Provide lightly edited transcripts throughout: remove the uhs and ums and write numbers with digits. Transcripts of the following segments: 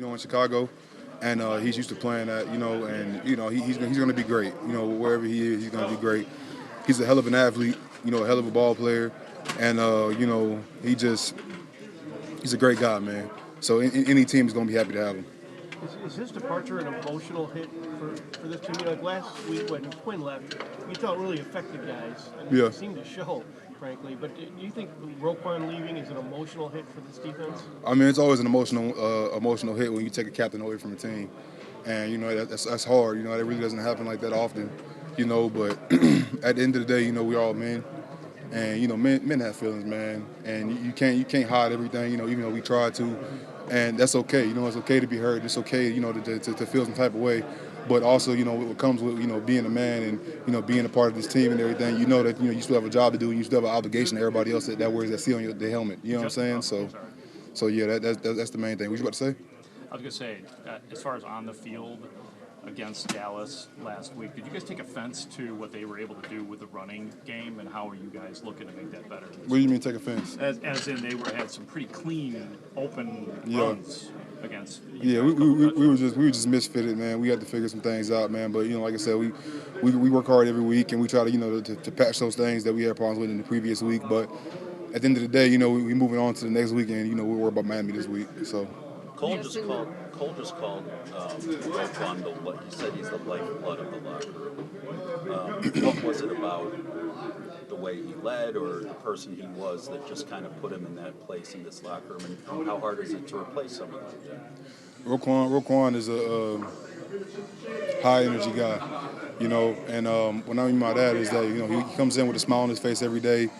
in Chicago, and he's used to playing that, and he's going to be great. Wherever he is, he's going to be great. He's a hell of an athlete, a hell of a ball player, and he's a great guy, man. So any team is going to be happy to have him. Is his departure an emotional hit for this team? Like last week when Quinn left, you thought really affected guys, and Yeah. it seemed to show, frankly. But do you think Roquan leaving is an emotional hit for this defense? I mean, it's always an emotional hit when you take a captain away from a team, and that's hard. That really doesn't happen like that often. But at the end of the day, we all men, and men have feelings, man, and you can't hide everything. Even though we try to, and that's okay. It's okay to be hurt. It's okay, to feel some type of way. But also, what comes with being a man and being a part of this team and everything. That you still have a job to do. And you still have an obligation to everybody else that wears that C on the helmet. You know what I'm saying? So yeah, that's the main thing. What you about to say? I was going to say, as far as on the field against Dallas last week, did you guys take offense to what they were able to do with the running game, and how are you guys looking to make that better? What do you mean take offense? As in they had some pretty clean, open runs against. Yeah, we were just misfitted, man. We had to figure some things out, man. But like I said, we work hard every week, and we try to patch those things that we had problems with in the previous week. But at the end of the day, we moving on to the next weekend. We're worried about Miami this week. So Cole just called Roquan he said he's the lifeblood of the locker room. What was it about the way he led or the person he was that just kind of put him in that place in this locker room, and how hard is it to replace someone like that? Roquan is a high energy guy, and what I mean by that is that he comes in with a smile on his face every day.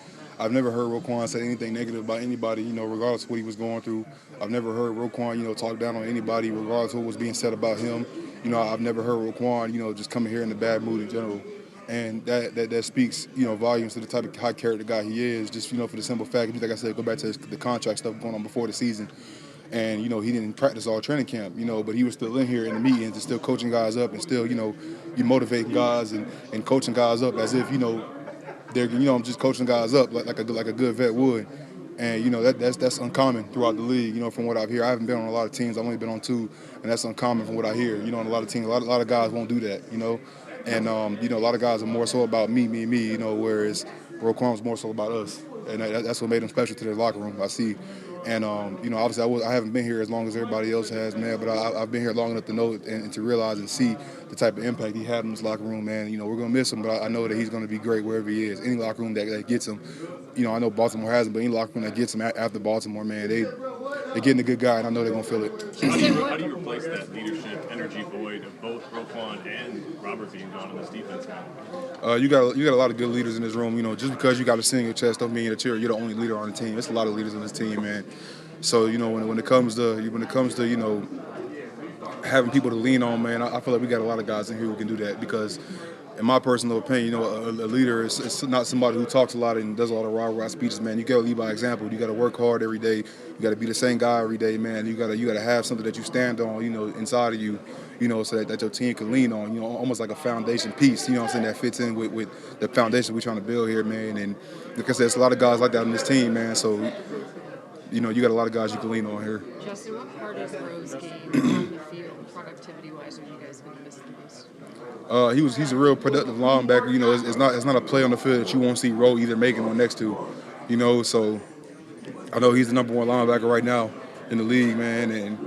I've never heard Roquan say anything negative about anybody, regardless of what he was going through. I've never heard Roquan, talk down on anybody, regardless of what was being said about him. I've never heard Roquan, just coming here in a bad mood in general. And that speaks, volumes to the type of high character guy he is, just, for the simple fact, like I said, go back to the contract stuff going on before the season. And, he didn't practice all training camp, but he was still in here in the meetings and still coaching guys up and still, you motivating guys and coaching guys up as if, they're, I'm just coaching guys up like a good vet would. And, that's uncommon throughout the league, from what I've heard. I haven't been on a lot of teams. I've only been on 2, and that's uncommon from what I hear. On a lot of teams, a lot of guys won't do that, And, a lot of guys are more so about me, whereas Roquan was more so about us. And that's what made him special to their locker room, I see. And, obviously I haven't been here as long as everybody else has, man, but I've been here long enough to know and to realize and see the type of impact he had in this locker room, man. We're going to miss him, but I know that he's going to be great wherever he is. Any locker room that gets him, I know Baltimore has him, but any locker room that gets him after Baltimore, man, they're getting a good guy, and I know they're going to feel it. How do you replace that leadership energy void of both Roquan and Robert being gone in this defense now? You got a lot of good leaders in this room. Just because you got a sing in your chest don't mean that you're the only leader on the team. There's a lot of leaders on this team, man. So when it comes to having people to lean on, man, I feel like we got a lot of guys in here who can do that, because in my personal opinion, a leader is not somebody who talks a lot and does a lot of rah-rah speeches, man. You got to lead by example. You got to work hard every day. You got to be the same guy every day, man. You got to have something that you stand on, inside of you, so that your team can lean on, almost like a foundation piece, that fits in with the foundation we're trying to build here, man. And like I said, there's a lot of guys like that on this team, man. So, you got a lot of guys you can lean on here. Justin, what part of Rowe's game on the field, productivity-wise, are you guys going to miss the most? He's a real productive linebacker. It's not a play on the field that you won't see Rowe either making or next to. So I know he's the number 1 linebacker right now in the league, man, and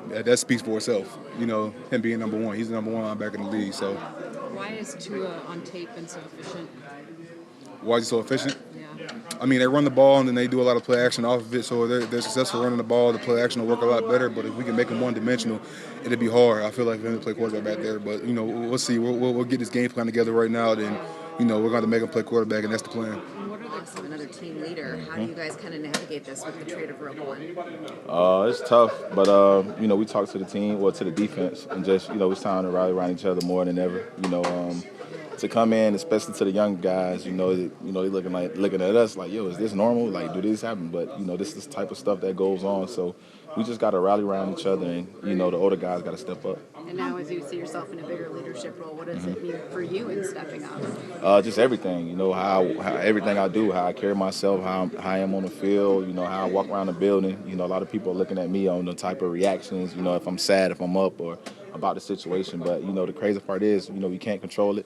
that speaks for itself. Him being number 1, he's the number 1 linebacker in the league. So why is Tua on tape been so efficient? Why is he so efficient? Yeah. I mean, they run the ball and then they do a lot of play action off of it, so they're successful running the ball. The play action will work a lot better, but if we can make them one-dimensional, it'll be hard. I feel like for him to play quarterback back there, but, we'll see. We'll get this game plan together right now, then, we're going to make him play quarterback, and that's the plan. Also another team leader. How do you guys kind of navigate this with the trade of Roquan? It's tough, but, we talk to the team, to the defense, and just, it's time to rally around each other more than ever, to come in, especially to the young guys, they looking at us like, yo, is this normal? Like, do this happen? But this is the type of stuff that goes on. So, we just got to rally around each other, and the older guys got to step up. And now, as you see yourself in a bigger leadership role, what does it mean for you in stepping up? Just everything, how everything I do, how I carry myself, how I am on the field, how I walk around the building. A lot of people are looking at me on the type of reactions, if I'm sad, if I'm up, or about the situation. But, the crazy part is, we can't control it.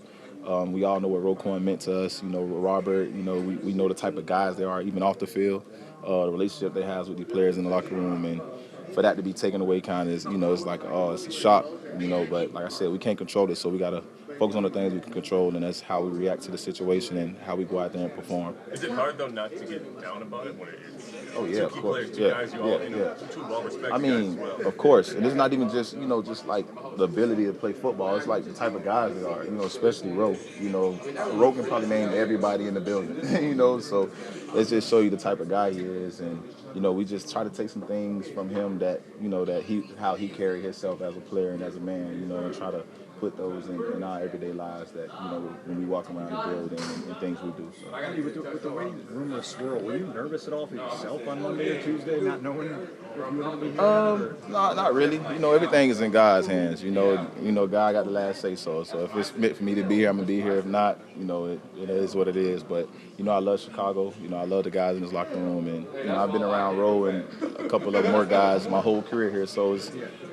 We all know what Roquan meant to us. Robert, we know the type of guys they are, even off the field, the relationship they have with the players in the locker room. And for that to be taken away kind of is, it's like, it's a shock, but like I said, we can't control it, so we got to focus on the things we can control, and that's how we react to the situation and how we go out there and perform. Is it hard, though, not to get down about it when it's of key course. players, two guys you all, two well-respected guys as well? Of course, and it's not even just, just like the ability to play football. It's like the type of guys they are, especially Ro. Ro can probably name everybody in the building, so let's just show you the type of guy he is. And, we just try to take some things from him that, how he carried himself as a player and as a man, and try to put those in our everyday lives that, when we walk around the building and things we do. So. With the way rumors swirl, were you nervous at all for yourself on Monday or Tuesday, not knowing if you were going to be here? No, not really. Everything is in God's hands. God got the last say so. So if it's meant for me to be here, I'm going to be here. If not, it is what it is. But, I love Chicago. I love the guys in this locker room. And, I've been around Ro and a couple of more guys my whole career here. So it's,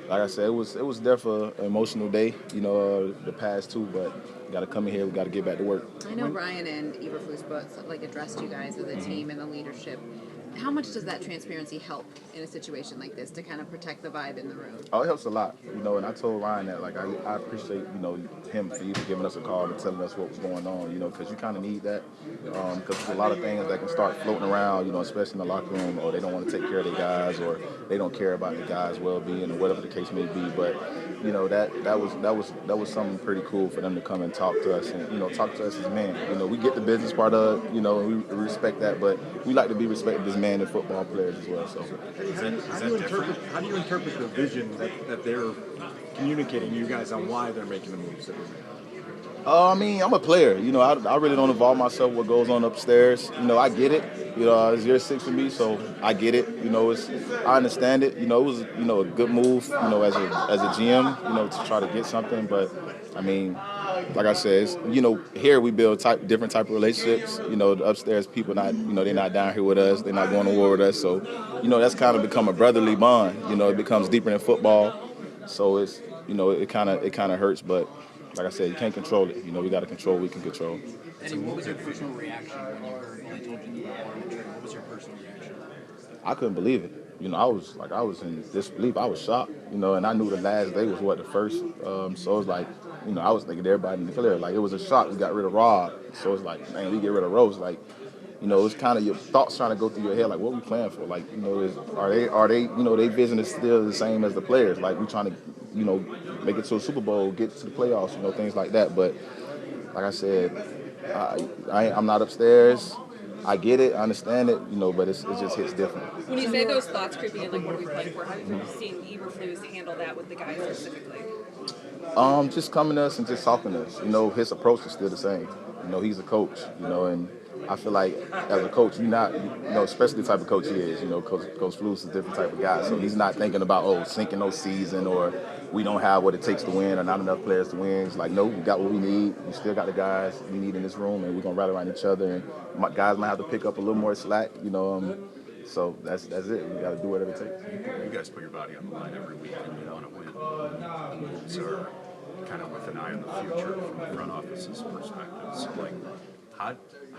like I said, it was definitely an emotional day, the past two, but we got to come in here, we got to get back to work. I know Ryan and Eberflus both addressed you guys as a team and the leadership. How much does that transparency help in a situation like this to kind of protect the vibe in the room? Oh, it helps a lot, and I told Ryan that, I appreciate, him for even giving us a call and telling us what was going on, because you kind of need that, because there's a lot of things that can start floating around, especially in the locker room, or they don't want to take care of their guys, or they don't care about the guys' well-being, or whatever the case may be. But, that was something pretty cool for them to come and talk to us, and, talk to us as men. We get the business part of it, and we respect that, but we like to be respected as men and football players as well. So, how do you interpret the vision that they're communicating to you guys on why they're making the moves that they're making? I'm a player. I really don't involve myself with what goes on upstairs. I get it. It's year 6 for me, so I get it. I understand it. It was, a good move, as a GM, to try to get something. But, like I said, it's, here we build different type of relationships. The upstairs people they're not down here with us. They're not going to war with us. So, that's kind of become a brotherly bond. It becomes deeper than football. So it's, it kind of hurts, but. Like I said, you can't control it. We got to control what we can control. Eddie, what was your personal reaction when you heard when they told you you were on the trade? What was your personal reaction? I couldn't believe it. I was in disbelief. I was shocked. And I knew the last day was the first. So it was like, I was thinking everybody in the clear. It was a shock. We got rid of Rob. So it's like, man, we get rid of Rose. It's kind of your thoughts trying to go through your head. What we playing for? Are they they vision is still the same as the players? We trying to, make it to a Super Bowl, get to the playoffs, things like that. But like I said, I'm not upstairs. I get it, I understand it, but it just hits different. When you say those thoughts creeping in, what are we playing for? How have you seen Eberflus handle that with the guys specifically? Just coming to us and just talking to us. His approach is still the same. He's a coach, and I feel like as a coach, you're not, especially the type of coach he is. Coach Flus is a different type of guy, so he's not thinking about sinking no season or we don't have what it takes to win or not enough players to win. It's like, no, we got what we need. We still got the guys we need in this room, and we're gonna rally around each other. And guys might have to pick up a little more slack, So that's it. We got to do whatever it takes. You guys put your body on the line every week, and you want to win. The moves are kind of with an eye on the future from the front office's perspective. So,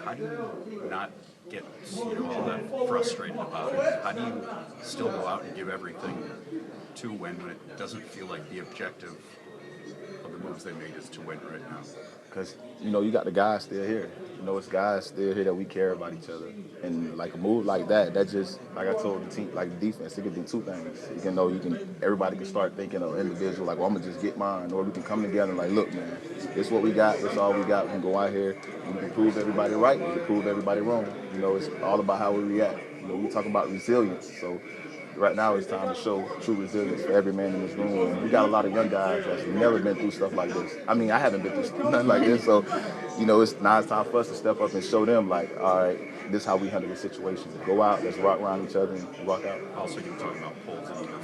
how do you not get all that frustrated about it? How do you still go out and give everything to win when it doesn't feel like the objective of the moves they made is to win right now? Because, you got the guys still here. It's guys still here that we care about each other. And, a move like that just, like I told the team, the defense, it could do two things. Everybody can start thinking of individual, I'm going to just get mine. Or we can come together and, look, man, this is what we got. This is all we got. We can go out here and we can prove everybody right. We can prove everybody wrong. It's all about how we react. We talk about resilience. So, right now it's time to show true resilience for every man in this room. And we got a lot of young guys that's never been through stuff like this. I haven't been through nothing like this. So, it's time for us to step up and show them, all right, this is how we handle the situation. Go out, let's rock around each other and rock out. Also, you're talking about Polsey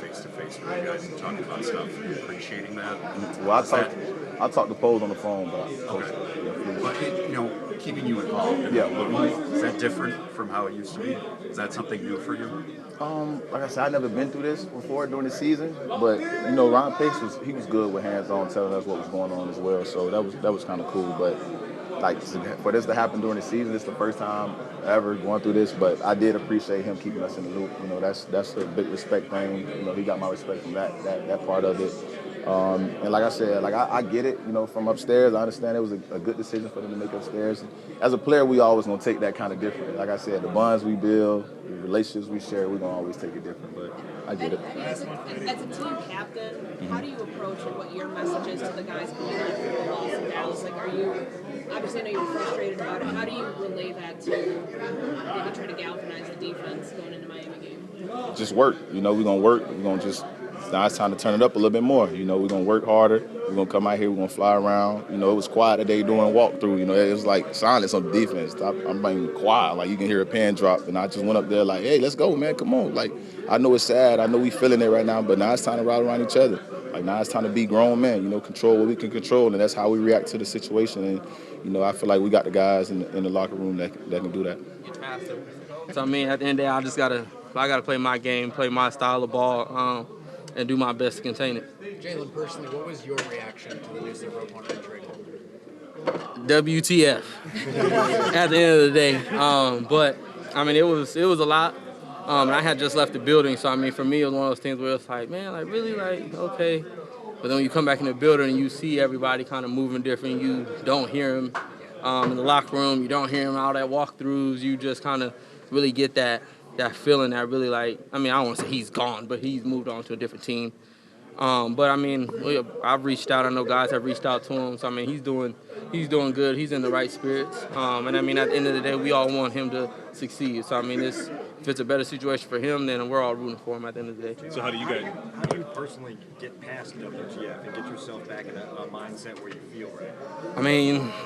face to face with you guys and talking about stuff and appreciating that? Well, I talked to Poles on the phone, but But keeping you involved. Yeah. Is that different from how it used to be? Is that something new for you? Like I said, I've never been through this before during the season, but Ron Pace was good with hands-on, telling us what was going on as well. So that was kind of cool. But like for this to happen during the season, it's the first time ever going through this. But I did appreciate him keeping us in the loop. That's a big respect thing. He got my respect from that part of it. And like I said, I get it, from upstairs. I understand it was a good decision for them to make upstairs. As a player, we always gonna take that kind of different. Like I said, the bonds we build, the relationships we share, we're gonna always take it different. But I get it. As a team captain, how do you approach it? What your message is to the guys coming in for the loss in Dallas? Like, are you obviously I know you're frustrated about it. How do you relay that to maybe try to galvanize the defense going into Miami game? Just work. We're gonna work. We're gonna just. Now it's time to turn it up a little bit more. We're going to work harder. We're going to come out here. We're going to fly around. It was quiet today doing walkthrough. It was like silence on the defense. I'm being quiet. Like, you can hear a pen drop. And I just went up there like, hey, let's go, man. Come on. Like, I know it's sad. I know we feeling it right now. But now it's time to ride around each other. Like, now it's time to be grown men, control what we can control. And that's how we react to the situation. And, I feel like we got the guys in the locker room that can do that. So, at the end of the day, I got to play my game, play my style of ball. And do my best to contain it. Jalen, personally, what was your reaction to the news that Roquan had been traded? WTF at the end of the day. But, it was a lot. And I had just left the building. So, for me, it was one of those things where it's like, man, really, okay. But then when you come back in the building and you see everybody kind of moving different, you don't hear them in the locker room. You don't hear them out at walkthroughs. You just kind of really get that feeling that really I don't want to say he's gone, but he's moved on to a different team. But I've reached out. I know guys have reached out to him. So he's doing good. He's in the right spirits. And at the end of the day, we all want him to succeed. So if it's a better situation for him, then we're all rooting for him at the end of the day. So how do you personally get past WTF and get yourself back in a mindset where you feel right?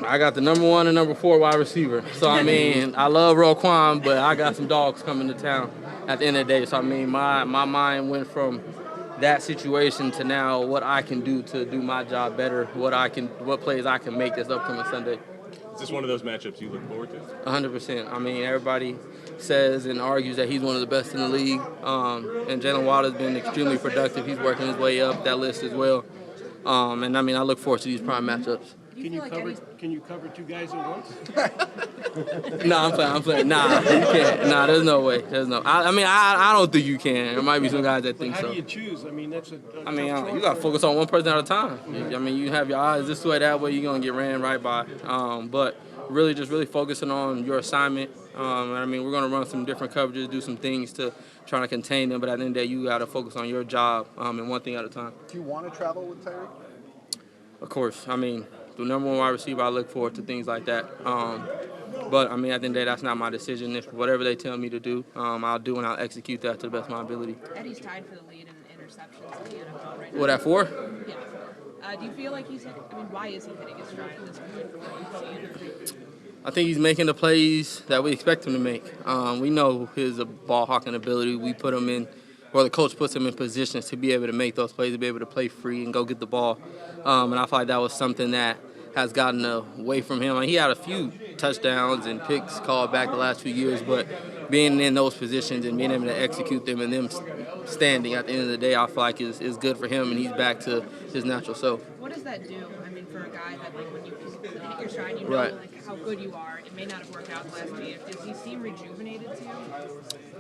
I got the number 1 and number 4 wide receiver. So I love Roquan, but I got some dogs coming to town at the end of the day. So my mind went from that situation to now what I can do to do my job better, what plays I can make this upcoming Sunday. Is this one of those matchups you look forward to? 100%. Everybody says and argues that he's one of the best in the league. And Jaylen Waddle's been extremely productive. He's working his way up that list as well. And I look forward to these prime matchups. Can you cover two guys at once? I'm playing. Nah, you can't. Nah, there's no way. I don't think you can. There might be some guys that think so. How do you choose? That's a you got to focus on one person at a time. You have your eyes this way, that way, you're going to get ran right by. But really focusing on your assignment. We're going to run some different coverages, do some things to try to contain them. But at the end of the day, you got to focus on your job and one thing at a time. Do you want to travel with Tyreek? Of course. The number 1 wide receiver, I look forward to things like that. But, at the end of the day, that's not my decision. If whatever they tell me to do, I'll do and I'll execute that to the best of my ability. Eddie's tied for the lead in interceptions in the NFL right now. What, at 4? Yeah. Do you feel like he's hitting, why is he hitting his stride at this point from what you've seen? I think he's making the plays that we expect him to make. We know his ball hawking ability. We put him in, or the coach puts him in positions to be able to make those plays, to be able to play free and go get the ball. And I feel like that was something that has gotten away from him. He had a few touchdowns and picks called back the last few years, but being in those positions and being able to execute them and them standing at the end of the day, I feel like is good for him, and he's back to his natural self. What does that do? For a guy that when you hit your stride, you know how good you are. It may not have worked out the last 2 years. Does he seem rejuvenated to you?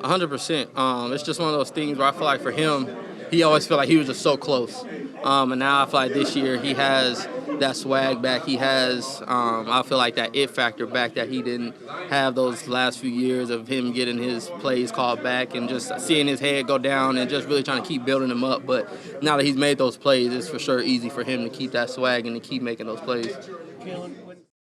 100%. It's just one of those things where I feel like for him, he always felt like he was just so close. And now I feel like this year he has that swag back. He has, I feel like, that it factor back that he didn't have those last few years of him getting his plays called back and just seeing his head go down and just really trying to keep building him up. But now that he's made those plays, it's for sure easy for him to keep that swag and to keep making those plays. Jaylon,